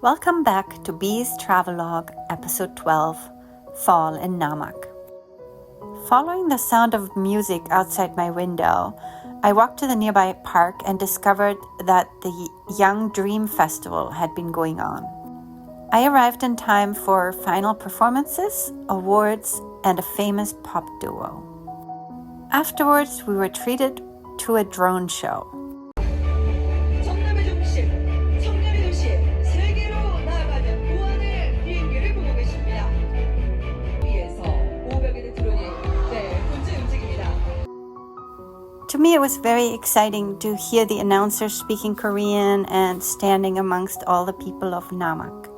Welcome back to Bee's Travelogue, Episode 12, Fall in Namak. Following the sound of music outside my window, I walked to the nearby park and discovered that the Young Dream Festival had been going on. I arrived in time for final performances, awards, and a famous pop duo. Afterwards, we were treated to a drone show. To me, it was very exciting to hear the announcers speaking Korean and standing amongst all the people of Namak.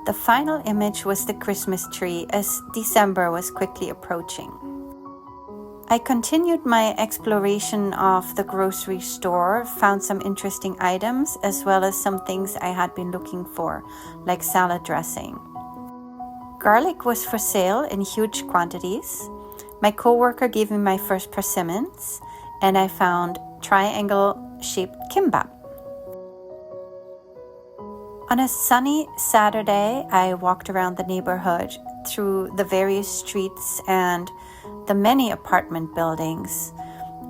The final image was the Christmas tree as December was quickly approaching. I continued my exploration of the grocery store, found some interesting items as well as some things I had been looking for, like salad dressing. Garlic was for sale in huge quantities. My coworker gave me my first persimmons, and I found triangle-shaped kimbap. On a sunny Saturday, I walked around the neighborhood through the various streets and the many apartment buildings.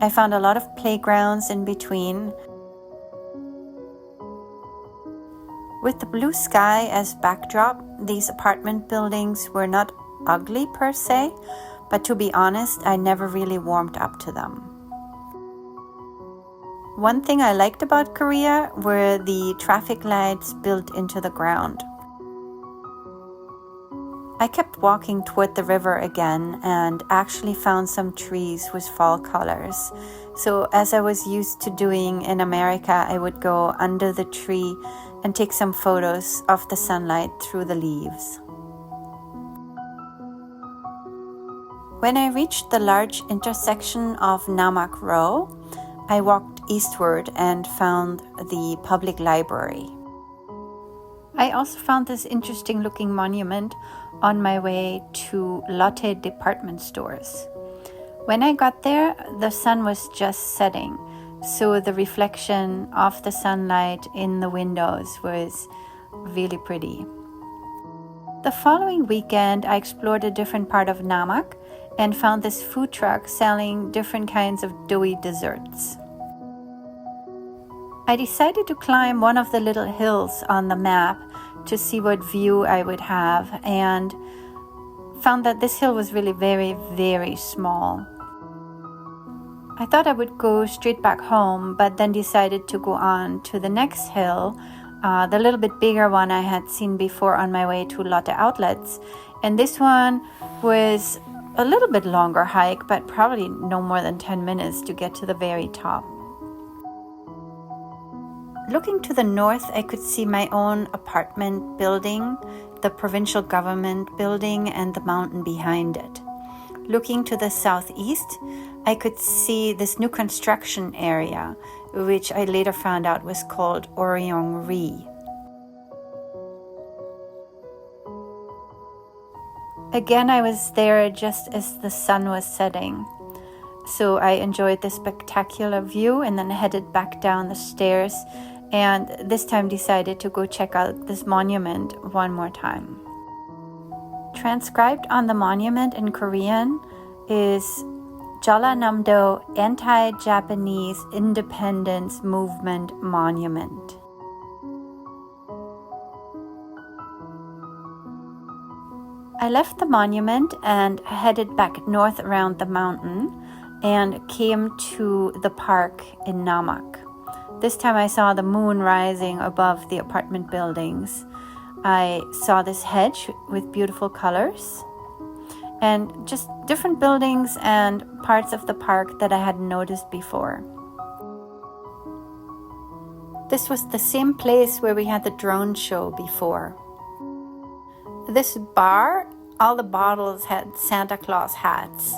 I found a lot of playgrounds in between. With the blue sky as backdrop, these apartment buildings were not ugly per se, but to be honest, I never really warmed up to them. One thing I liked about Korea were the traffic lights built into the ground. I kept walking toward the river again and actually found some trees with fall colors. So as I was used to doing in America, I would go under the tree and take some photos of the sunlight through the leaves. When I reached the large intersection of Namak Row, I walked eastward and found the public library. I also found this interesting looking monument on my way to Lotte department stores. When I got there, the sun was just setting, so the reflection of the sunlight in the windows was really pretty. The following weekend, I explored a different part of Namak and found this food truck selling different kinds of doughy desserts. I decided to climb one of the little hills on the map to see what view I would have, and found that this hill was really very, very small. I thought I would go straight back home, but then decided to go on to the next hill, the little bit bigger one I had seen before on my way to Lotte Outlets, and this one was a little bit longer hike, but probably no more than 10 minutes to get to the very top. Looking to the north, I could see my own apartment building, the provincial government building, and the mountain behind it. Looking to the southeast, I could see this new construction area, which I later found out was called Oryong-ri. Again, I was there just as the sun was setting. So I enjoyed the spectacular view and then headed back down the stairs, and this time decided to go check out this monument one more time. Transcribed on the monument in Korean is Jeollanam-do Anti-Japanese Independence Movement Monument. I left the monument and headed back north around the mountain and came to the park in Namak. This time I saw the moon rising above the apartment buildings. I saw this hedge with beautiful colors and just different buildings and parts of the park that I hadn't noticed before. This was the same place where we had the drone show before. This bar, all the bottles had Santa Claus hats.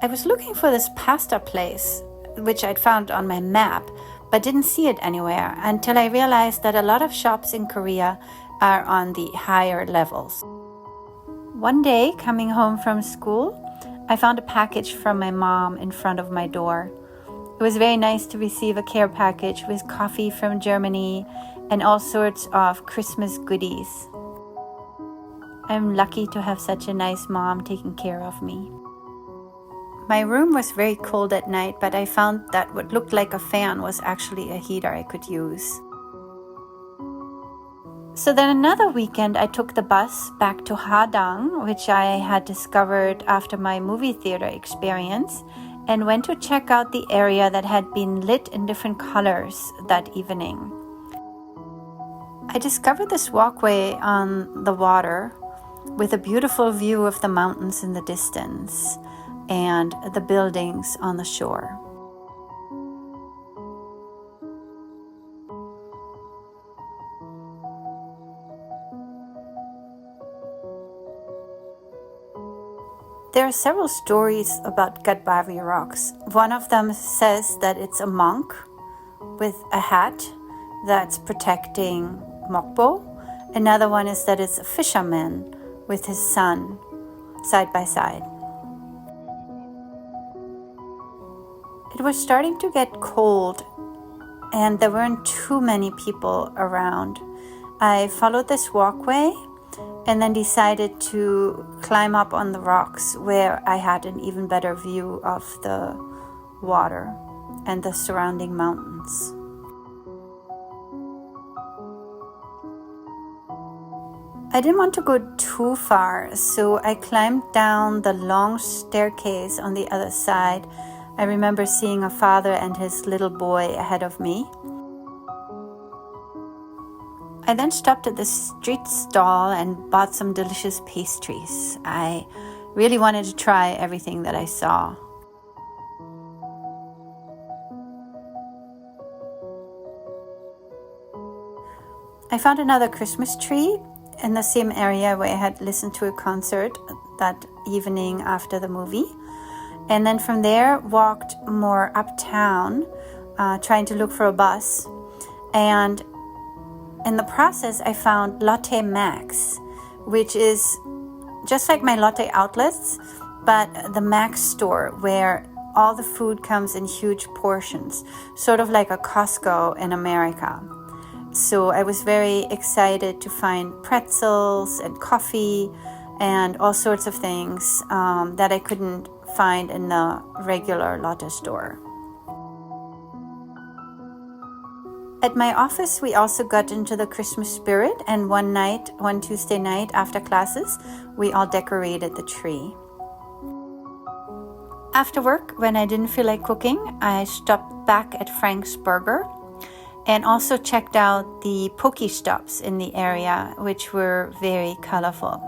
I was looking for this pasta place, which I'd found on my map, but didn't see it anywhere until I realized that a lot of shops in Korea are on the higher levels. One day, coming home from school, I found a package from my mom in front of my door. It was very nice to receive a care package with coffee from Germany and all sorts of Christmas goodies. I'm lucky to have such a nice mom taking care of me. My room was very cold at night, but I found that what looked like a fan was actually a heater I could use. So then another weekend I took the bus back to Ha Dang, which I had discovered after my movie theater experience, and went to check out the area that had been lit in different colors that evening. I discovered this walkway on the water with a beautiful view of the mountains in the distance and the buildings on the shore. There are several stories about Gadbavi rocks. One of them says that it's a monk with a hat that's protecting Mokpo. Another one is that it's a fisherman with his son side by side. It was starting to get cold and there weren't too many people around. I followed this walkway and then decided to climb up on the rocks where I had an even better view of the water and the surrounding mountains. I didn't want to go too far, so I climbed down the long staircase on the other side. I remember seeing a father and his little boy ahead of me. I then stopped at the street stall and bought some delicious pastries. I really wanted to try everything that I saw. I found another Christmas tree in the same area where I had listened to a concert that evening after the movie. And then from there walked more uptown, trying to look for a bus. And in the process, I found Lotte Max, which is just like my Lotte outlets, but the Max store where all the food comes in huge portions, sort of like a Costco in America. So I was very excited to find pretzels and coffee and all sorts of things that I couldn't find in the regular Lotte store. At my office, we also got into the Christmas spirit, and one Tuesday night after classes, we all decorated the tree. After work, when I didn't feel like cooking, I stopped back at Frank's Burger and also checked out the Pokestops in the area, which were very colorful.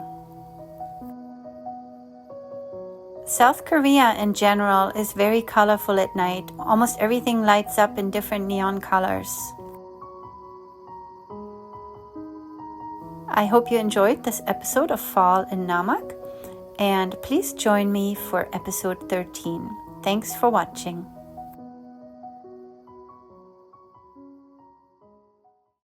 South Korea in general is very colorful at night. Almost everything lights up in different neon colors. I hope you enjoyed this episode of Fall in Namak, and please join me for episode 13. Thanks for watching.